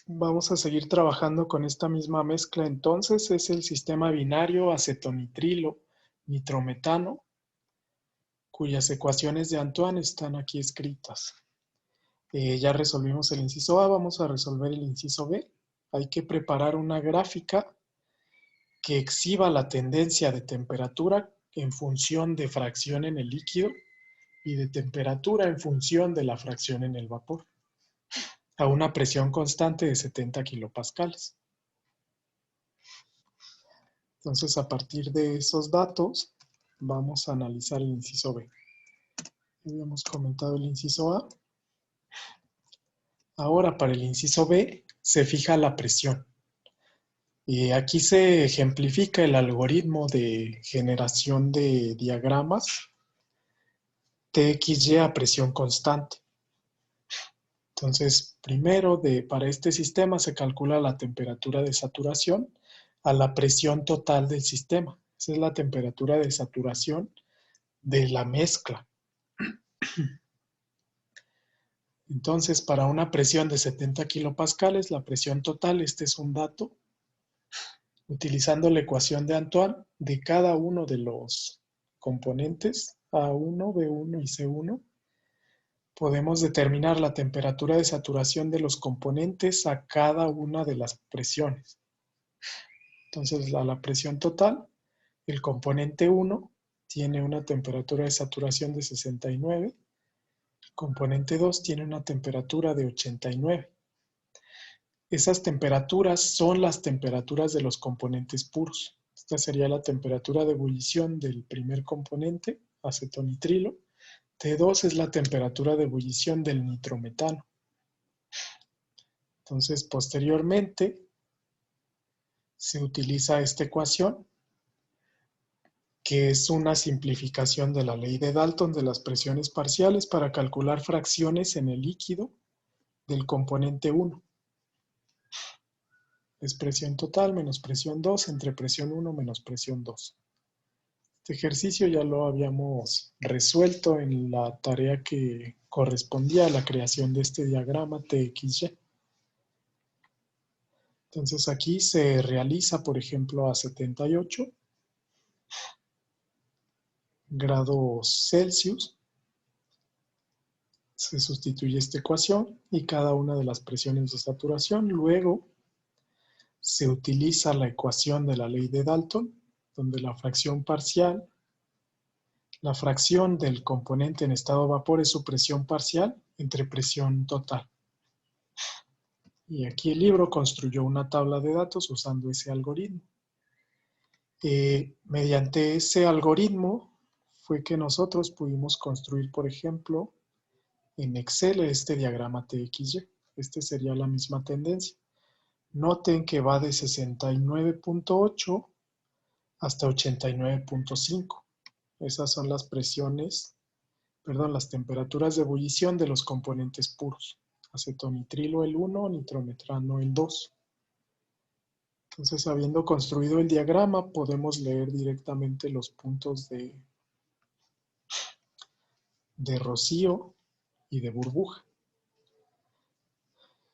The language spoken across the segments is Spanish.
Vamos a seguir trabajando con esta misma mezcla. Entonces es el sistema binario acetonitrilo nitrometano, cuyas ecuaciones de Antoine están aquí escritas. Ya resolvimos el inciso A, vamos a resolver el inciso B. Hay que preparar una gráfica que exhiba la tendencia de temperatura en función de fracción en el líquido y de temperatura en función de la fracción en el vapor, a una presión constante de 70 kilopascales. Entonces, a partir de esos datos, vamos a analizar el inciso B. Ya habíamos comentado el inciso A. Ahora, para el inciso B, se fija la presión. Y aquí se ejemplifica el algoritmo de generación de diagramas TXY a presión constante. Entonces, primero, para este sistema se calcula la temperatura de saturación a la presión total del sistema. Esa es la temperatura de saturación de la mezcla. Entonces, para una presión de 70 kilopascales, la presión total, este es un dato, utilizando la ecuación de Antoine de cada uno de los componentes, A1, B1 y C1, podemos determinar la temperatura de saturación de los componentes a cada una de las presiones. Entonces, a la presión total, el componente 1 tiene una temperatura de saturación de 69, el componente 2 tiene una temperatura de 89. Esas temperaturas son las temperaturas de los componentes puros. Esta sería la temperatura de ebullición del primer componente, acetonitrilo. T2 es la temperatura de ebullición del nitrometano. Entonces, posteriormente, se utiliza esta ecuación, que es una simplificación de la ley de Dalton de las presiones parciales para calcular fracciones en el líquido del componente 1. Es presión total menos presión 2 entre presión 1 menos presión 2. Este ejercicio ya lo habíamos resuelto en la tarea que correspondía a la creación de este diagrama TXY. Entonces aquí se realiza, por ejemplo, a 78 grados Celsius. Se sustituye esta ecuación y cada una de las presiones de saturación. Luego se utiliza la ecuación de la ley de Dalton, donde la fracción parcial, la fracción del componente en estado de vapor es su presión parcial entre presión total. Y aquí el libro construyó una tabla de datos usando ese algoritmo. Mediante ese algoritmo fue que nosotros pudimos construir, por ejemplo, en Excel este diagrama TXY. Este sería la misma tendencia. Noten que va de 69.8 hasta 89.5. Esas son las presiones, las temperaturas de ebullición de los componentes puros. Acetonitrilo el 1, nitrometano el 2. Entonces, habiendo construido el diagrama, podemos leer directamente los puntos de rocío y de burbuja.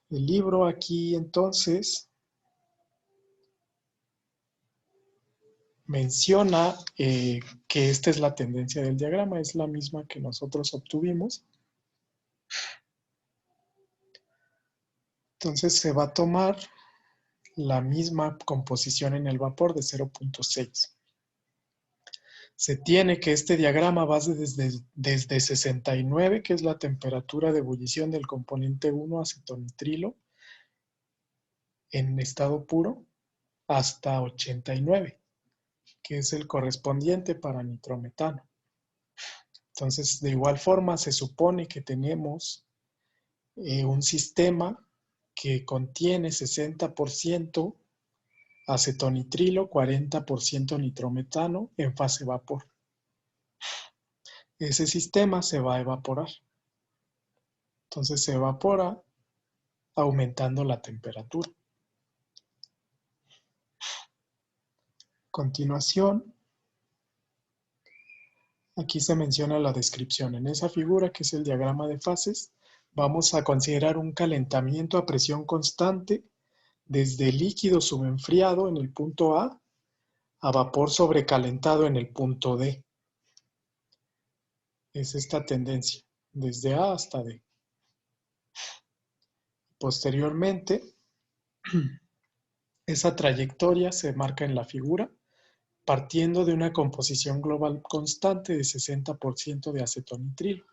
El libro aquí, entonces, menciona que esta es la tendencia del diagrama, es la misma que nosotros obtuvimos. Entonces se va a tomar la misma composición en el vapor de 0.6. Se tiene que este diagrama va desde 69, que es la temperatura de ebullición del componente 1 acetonitrilo en estado puro, hasta 89, que es el correspondiente para nitrometano. Entonces, de igual forma, se supone que tenemos un sistema que contiene 60% acetonitrilo, 40% nitrometano en fase vapor. Ese sistema se va a evaporar. Entonces se evapora aumentando la temperatura. A continuación, aquí se menciona la descripción. En esa figura, que es el diagrama de fases, Vamos a considerar un calentamiento a presión constante desde líquido subenfriado en el punto a vapor sobrecalentado en el punto D. Es esta tendencia, desde A hasta D. Posteriormente, esa trayectoria se marca en la figura partiendo de una composición global constante de 60% de acetonitrilo.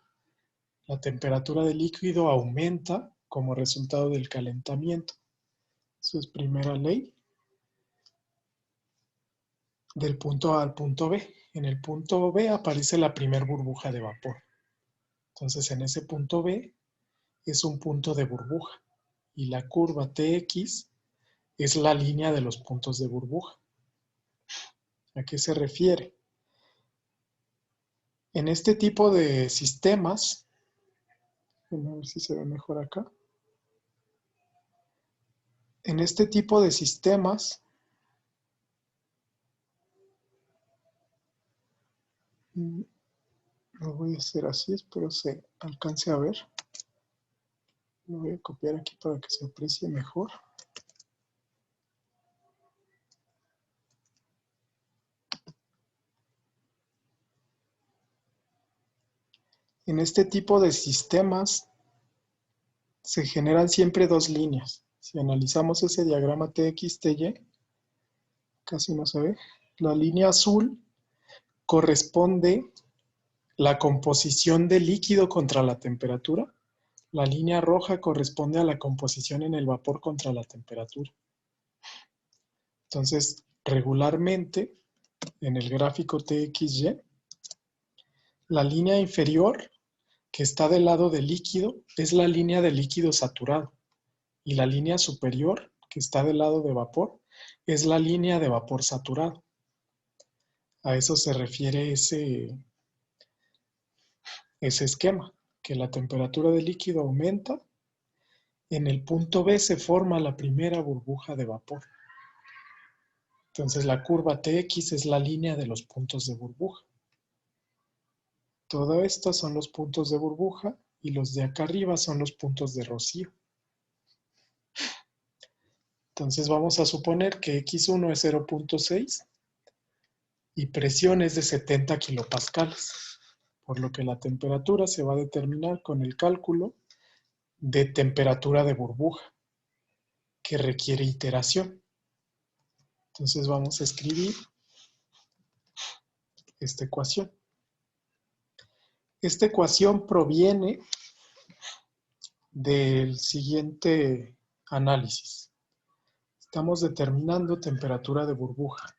La temperatura del líquido aumenta como resultado del calentamiento. Eso es primera ley. Del punto A al punto B. En el punto B aparece la primera burbuja de vapor. Entonces en ese punto B es un punto de burbuja y la curva Tx es la línea de los puntos de burbuja. ¿A qué se refiere? En este tipo de sistemas, a ver si se ve mejor acá. En este tipo de sistemas, lo voy a hacer así, espero se alcance a ver. Lo voy a copiar aquí para que se aprecie mejor. En este tipo de sistemas se generan siempre dos líneas. Si analizamos ese diagrama TX-TY, casi no se ve. La línea azul corresponde la composición del líquido contra la temperatura. La línea roja corresponde a la composición en el vapor contra la temperatura. Entonces, regularmente, en el gráfico TXY, la línea inferior, que está del lado del líquido, es la línea del líquido saturado. Y la línea superior, que está del lado de vapor, es la línea de vapor saturado. A eso se refiere ese esquema, que la temperatura del líquido aumenta. En el punto B se forma la primera burbuja de vapor. Entonces la curva Tx es la línea de los puntos de burbuja. Todo esto son los puntos de burbuja y los de acá arriba son los puntos de rocío. Entonces vamos a suponer que X1 es 0.6 y presión es de 70 kilopascales, por lo que la temperatura se va a determinar con el cálculo de temperatura de burbuja, que requiere iteración. Entonces vamos a escribir esta ecuación. Esta ecuación proviene del siguiente análisis. Estamos determinando temperatura de burbuja.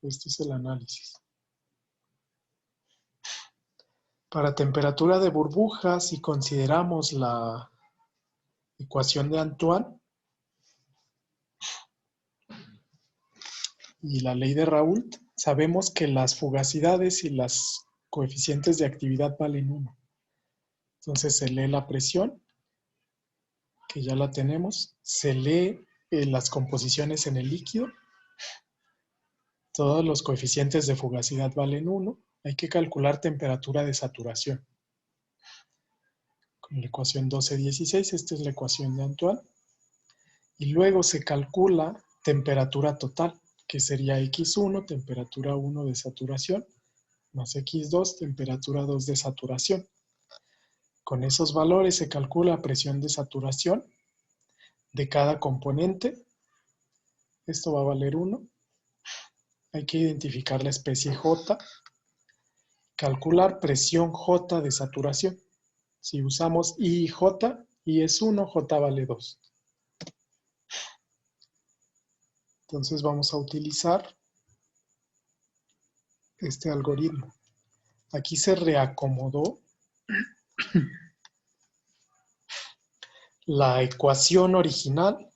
Este es el análisis. Para temperatura de burbuja, si consideramos la ecuación de Antoine y la ley de Raoult, sabemos que las fugacidades y los coeficientes de actividad valen 1. Entonces se lee la presión, que ya la tenemos, se lee las composiciones en el líquido, todos los coeficientes de fugacidad valen 1, hay que calcular temperatura de saturación. Con la ecuación 1216, esta es la ecuación de Antoine, y luego se calcula temperatura total, que sería X1, temperatura 1 de saturación, más X2, temperatura 2 de saturación. Con esos valores se calcula presión de saturación de cada componente. Esto va a valer 1. Hay que identificar la especie J. Calcular presión J de saturación. Si usamos I y J, I es 1, J vale 2. Entonces vamos a utilizar este algoritmo. Aquí se reacomodó la ecuación original,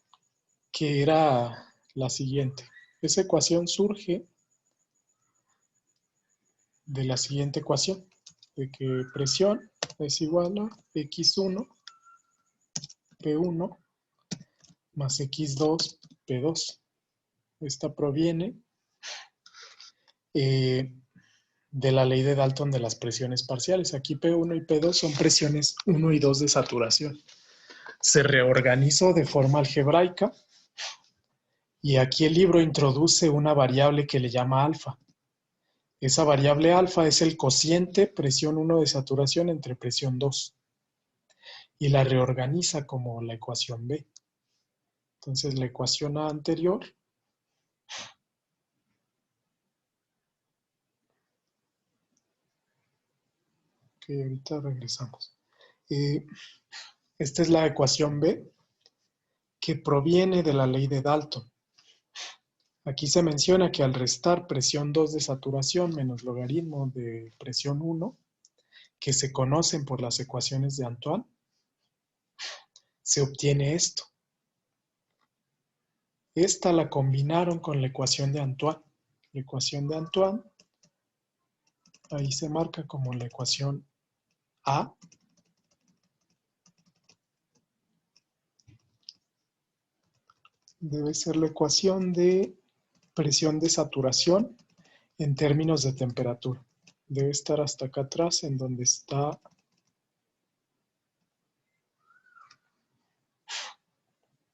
que era la siguiente. Esa ecuación surge de la siguiente ecuación, de que presión es igual a X1 P1 más X2 P2. Esta proviene de la ley de Dalton de las presiones parciales. Aquí P1 y P2 son presiones 1 y 2 de saturación. Se reorganizó de forma algebraica y aquí el libro introduce una variable que le llama alfa. Esa variable alfa es el cociente presión 1 de saturación entre presión 2 y la reorganiza como la ecuación B. Entonces la ecuación A anterior que ahorita regresamos. Esta es la ecuación B que proviene de la ley de Dalton. Aquí se menciona que al restar presión 2 de saturación menos logaritmo de presión 1, que se conocen por las ecuaciones de Antoine, se obtiene esto. Esta la combinaron con la ecuación de Antoine. La ecuación de Antoine, ahí se marca como la ecuación A. Debe ser la ecuación de presión de saturación en términos de temperatura. Debe estar hasta acá atrás en donde está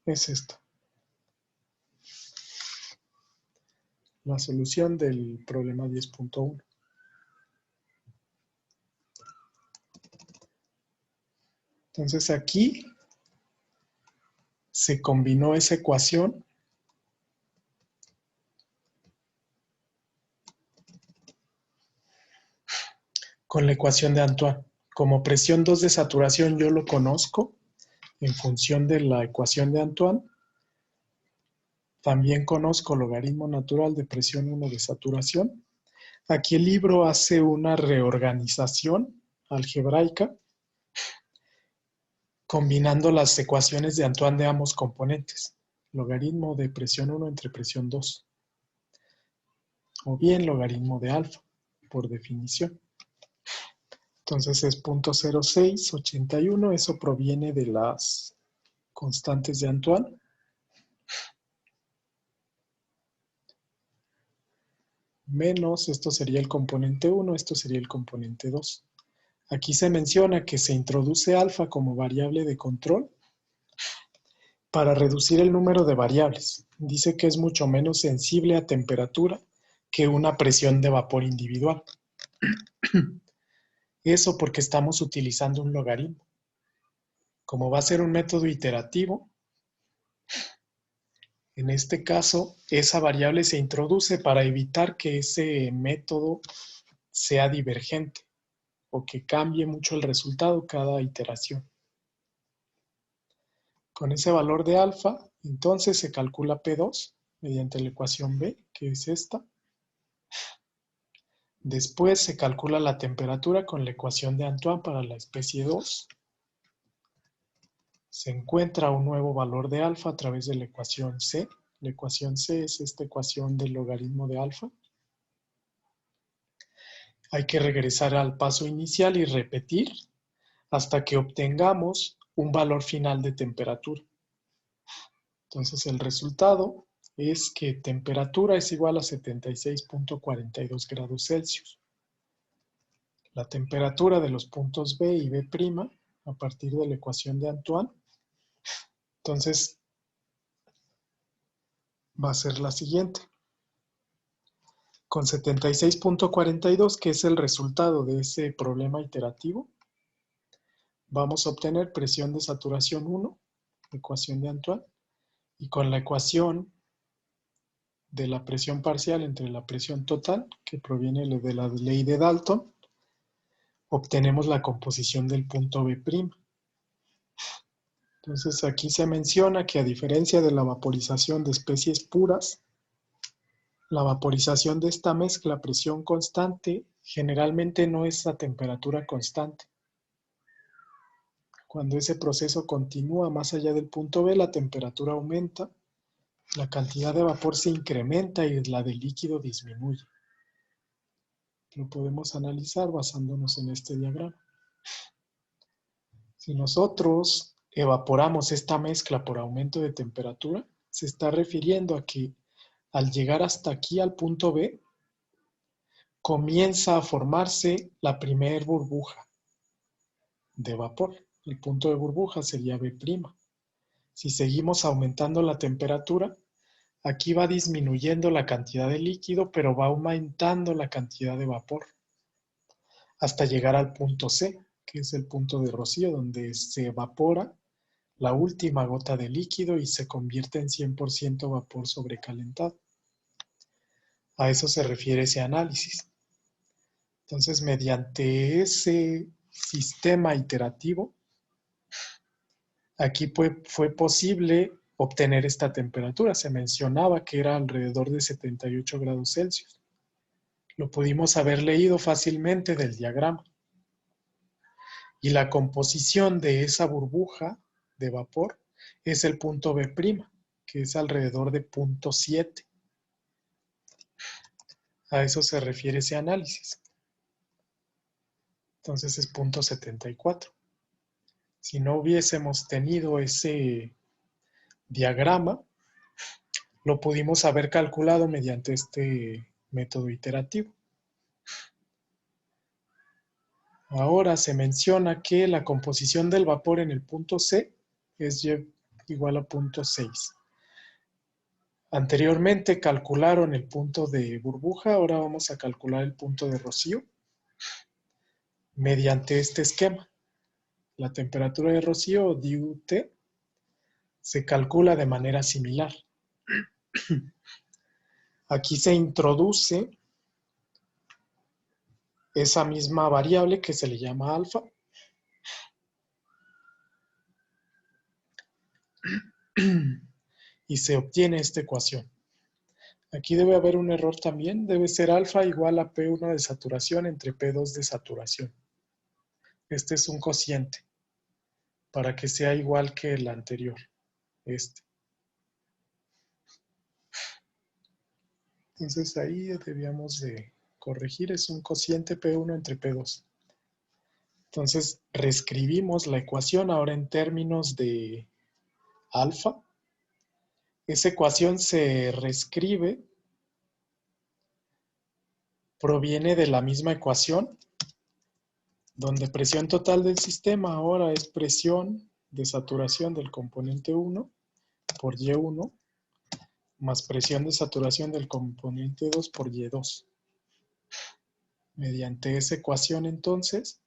es esta. La solución del problema 10.1. Entonces aquí se combinó esa ecuación con la ecuación de Antoine. Como presión 2 de saturación yo lo conozco en función de la ecuación de Antoine. También conozco logaritmo natural de presión 1 de saturación. Aquí el libro hace una reorganización algebraica combinando las ecuaciones de Antoine de ambos componentes. Logaritmo de presión 1 entre presión 2. O bien logaritmo de alfa, por definición. Entonces es 0.0681, eso proviene de las constantes de Antoine. Menos, esto sería el componente 1, esto sería el componente 2. Aquí se menciona que se introduce alfa como variable de control para reducir el número de variables. Dice que es mucho menos sensible a temperatura que una presión de vapor individual. Eso porque estamos utilizando un logaritmo. Como va a ser un método iterativo, en este caso, esa variable se introduce para evitar que ese método sea divergente o que cambie mucho el resultado cada iteración. Con ese valor de alfa, entonces se calcula P2 mediante la ecuación B, que es esta. Después se calcula la temperatura con la ecuación de Antoine para la especie 2. Se encuentra un nuevo valor de alfa a través de la ecuación C. La ecuación C es esta ecuación del logaritmo de alfa. Hay que regresar al paso inicial y repetir hasta que obtengamos un valor final de temperatura. Entonces el resultado es que temperatura es igual a 76.42 grados Celsius. La temperatura de los puntos B y B' a partir de la ecuación de Antoine, entonces va a ser la siguiente. Con 76.42, que es el resultado de ese problema iterativo, vamos a obtener presión de saturación 1, ecuación de Antoine, y con la ecuación de la presión parcial entre la presión total, que proviene de la ley de Dalton, obtenemos la composición del punto B'. Entonces aquí se menciona que a diferencia de la vaporización de especies puras, la vaporización de esta mezcla a presión constante generalmente no es a temperatura constante. Cuando ese proceso continúa más allá del punto B, la temperatura aumenta, la cantidad de vapor se incrementa y la del líquido disminuye. Lo podemos analizar basándonos en este diagrama. Si nosotros evaporamos esta mezcla por aumento de temperatura, se está refiriendo a que al llegar hasta aquí al punto B, comienza a formarse la primer burbuja de vapor. El punto de burbuja sería B'. Si seguimos aumentando la temperatura, aquí va disminuyendo la cantidad de líquido, pero va aumentando la cantidad de vapor hasta llegar al punto C, que es el punto de rocío, donde se evapora la última gota de líquido y se convierte en 100% vapor sobrecalentado. A eso se refiere ese análisis. Entonces, mediante ese sistema iterativo, aquí fue posible obtener esta temperatura. Se mencionaba que era alrededor de 78 grados Celsius. Lo pudimos haber leído fácilmente del diagrama. Y la composición de esa burbuja de vapor es el punto B', que es alrededor de punto 7. A eso se refiere ese análisis. Entonces es punto 74. Si no hubiésemos tenido ese diagrama, lo pudimos haber calculado mediante este método iterativo. Ahora se menciona que la composición del vapor en el punto C es Y igual a punto 6. Anteriormente calcularon el punto de burbuja, ahora vamos a calcular el punto de rocío mediante este esquema. La temperatura de rocío, DUT, se calcula de manera similar. Aquí se introduce esa misma variable que se le llama alfa. Y se obtiene esta ecuación. Aquí debe haber un error también. Debe ser alfa igual a P1 de saturación entre P2 de saturación. Este es un cociente para que sea igual que el anterior. Entonces ahí debíamos de corregir. Es un cociente P1 entre P2. Entonces reescribimos la ecuación ahora en términos de alfa. Esa ecuación se reescribe, proviene de la misma ecuación, donde presión total del sistema ahora es presión de saturación del componente 1 por Y1 más presión de saturación del componente 2 por Y2. Mediante esa ecuación entonces,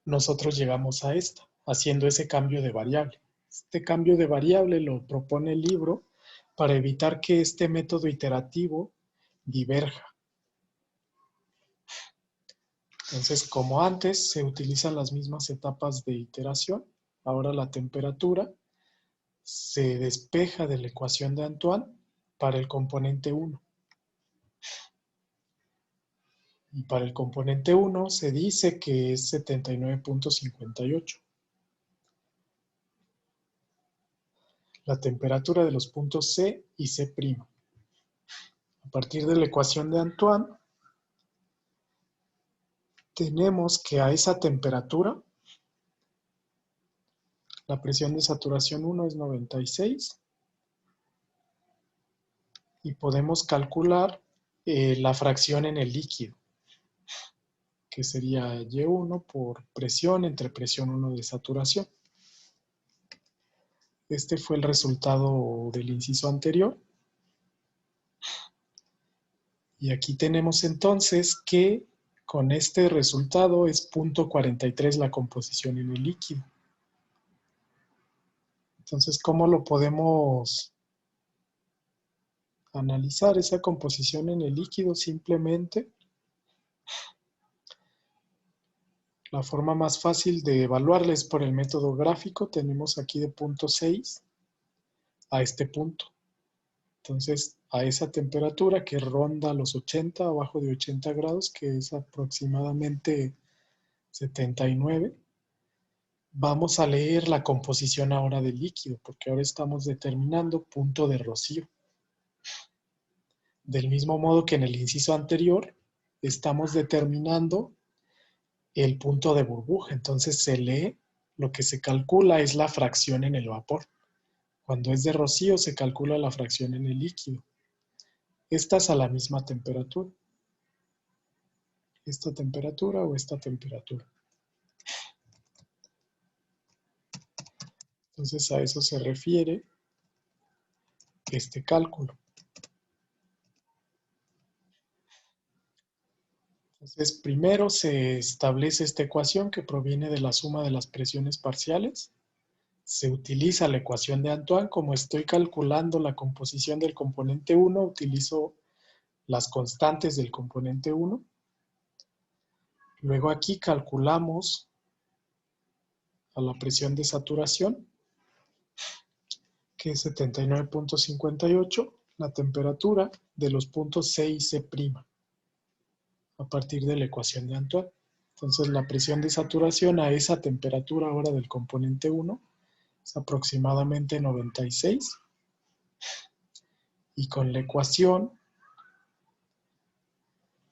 nosotros llegamos a esta, haciendo ese cambio de variable. Este cambio de variable lo propone el libro para evitar que este método iterativo diverja. Entonces, como antes, se utilizan las mismas etapas de iteración. Ahora la temperatura se despeja de la ecuación de Antoine para el componente 1. Y para el componente 1 se dice que es 79.58. La temperatura de los puntos C y C'. A partir de la ecuación de Antoine, tenemos que a esa temperatura, la presión de saturación 1 es 96 y podemos calcular la fracción en el líquido, que sería Y1 por presión entre presión 1 de saturación. Este fue el resultado del inciso anterior. Y aquí tenemos entonces que con este resultado es 0.43 la composición en el líquido. Entonces, ¿cómo lo podemos analizar esa composición en el líquido? Simplemente la forma más fácil de evaluarla es por el método gráfico. Tenemos aquí de punto 6 a este punto. Entonces, a esa temperatura que ronda los 80, abajo de 80 grados, que es aproximadamente 79, vamos a leer la composición ahora del líquido, porque ahora estamos determinando punto de rocío. Del mismo modo que en el inciso anterior, estamos determinando el punto de burbuja. Entonces se lee, lo que se calcula es la fracción en el vapor. Cuando es de rocío se calcula la fracción en el líquido. Estas a la misma temperatura. esta temperatura o esta temperatura. Entonces a eso se refiere este cálculo. Entonces primero se establece esta ecuación que proviene de la suma de las presiones parciales. Se utiliza la ecuación de Antoine. Como estoy calculando la composición del componente 1, utilizo las constantes del componente 1. Luego aquí calculamos a la presión de saturación, que es 79.58, la temperatura de los puntos C y C', a partir de la ecuación de Antoine. Entonces la presión de saturación a esa temperatura ahora del componente 1 es aproximadamente 96. Y con la ecuación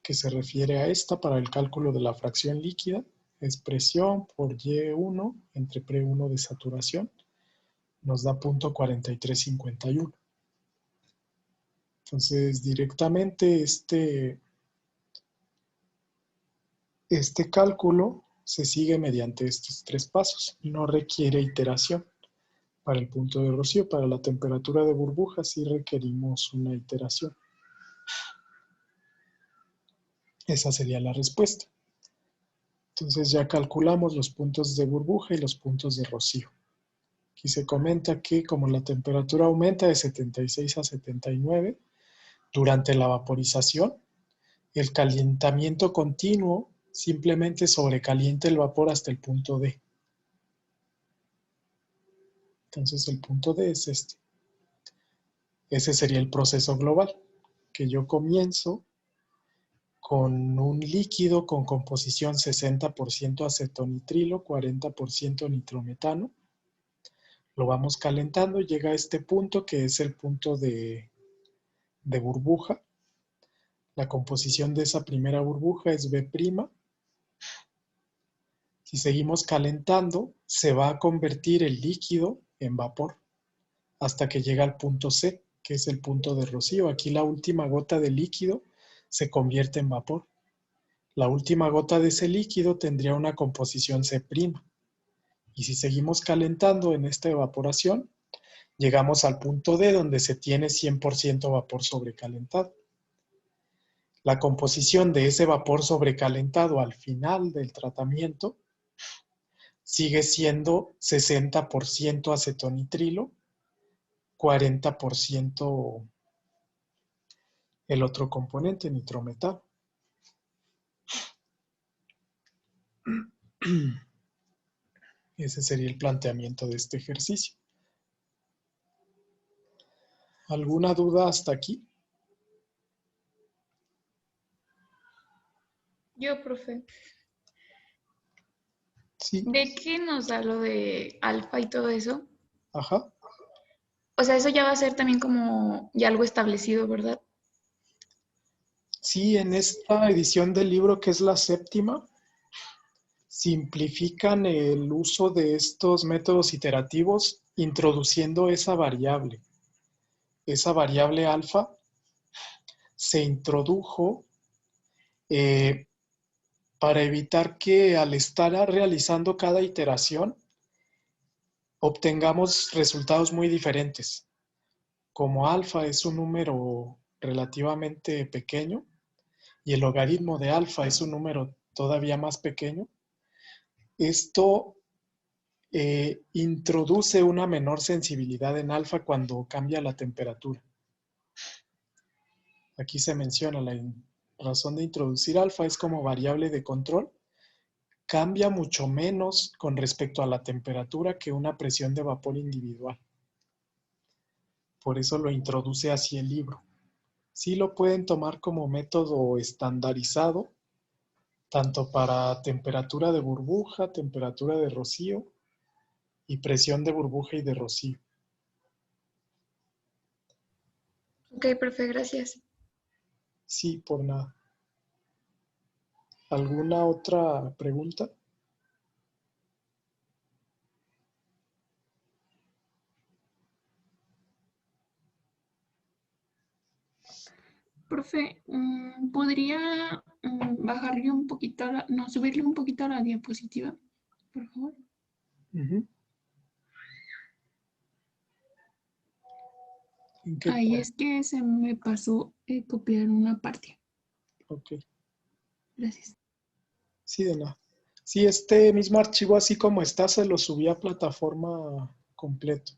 que se refiere a esta para el cálculo de la fracción líquida, es presión por Y1 entre P1 de saturación, nos da 0.4351. Entonces directamente este cálculo se sigue mediante estos 3 pasos, no requiere iteración. Para el punto de rocío, para la temperatura de burbuja sí requerimos una iteración. Esa sería la respuesta. Entonces ya calculamos los puntos de burbuja y los puntos de rocío. Aquí se comenta que como la temperatura aumenta de 76 a 79 durante la vaporización, el calentamiento continuo simplemente sobrecalienta el vapor hasta el punto D. Entonces el punto D es este. Ese sería el proceso global, que yo comienzo con un líquido con composición 60% acetonitrilo, 40% nitrometano. Lo vamos calentando, llega a este punto que es el punto de burbuja. La composición de esa primera burbuja es B'. Si seguimos calentando, se va a convertir el líquido en vapor hasta que llega al punto C, que es el punto de rocío. Aquí la última gota de líquido se convierte en vapor. La última gota de ese líquido tendría una composición C'. Y si seguimos calentando en esta evaporación, llegamos al punto D donde se tiene 100% vapor sobrecalentado. La composición de ese vapor sobrecalentado al final del tratamiento sigue siendo 60% acetonitrilo, 40% el otro componente, nitrometano. Ese sería el planteamiento de este ejercicio. ¿Alguna duda hasta aquí? Yo, profe. Sí. ¿De qué nos da lo de alfa y todo eso? Ajá. O sea, eso ya va a ser también como ya algo establecido, ¿verdad? Sí, en esta edición del libro, que es la 7ª, simplifican el uso de estos métodos iterativos introduciendo esa variable. Esa variable alfa se introdujo para evitar que al estar realizando cada iteración obtengamos resultados muy diferentes. Como alfa es un número relativamente pequeño y el logaritmo de alfa es un número todavía más pequeño, esto introduce una menor sensibilidad en alfa cuando cambia la temperatura. Aquí se menciona la razón de introducir alfa es como variable de control. Cambia mucho menos con respecto a la temperatura que una presión de vapor individual. Por eso lo introduce así el libro. Sí lo pueden tomar como método estandarizado, tanto para temperatura de burbuja, temperatura de rocío y presión de burbuja y de rocío. Ok, profe, gracias. Sí, por nada. ¿Alguna otra pregunta? Profe, ¿podría bajarle un poquito, no, subirle un poquito a la diapositiva, por favor. Ujú. ¿En qué Ahí parte? es que se me pasó copiar una parte. Ok. Gracias. Sí, de nada. Sí, este mismo archivo, así como está, se lo subí a plataforma completo.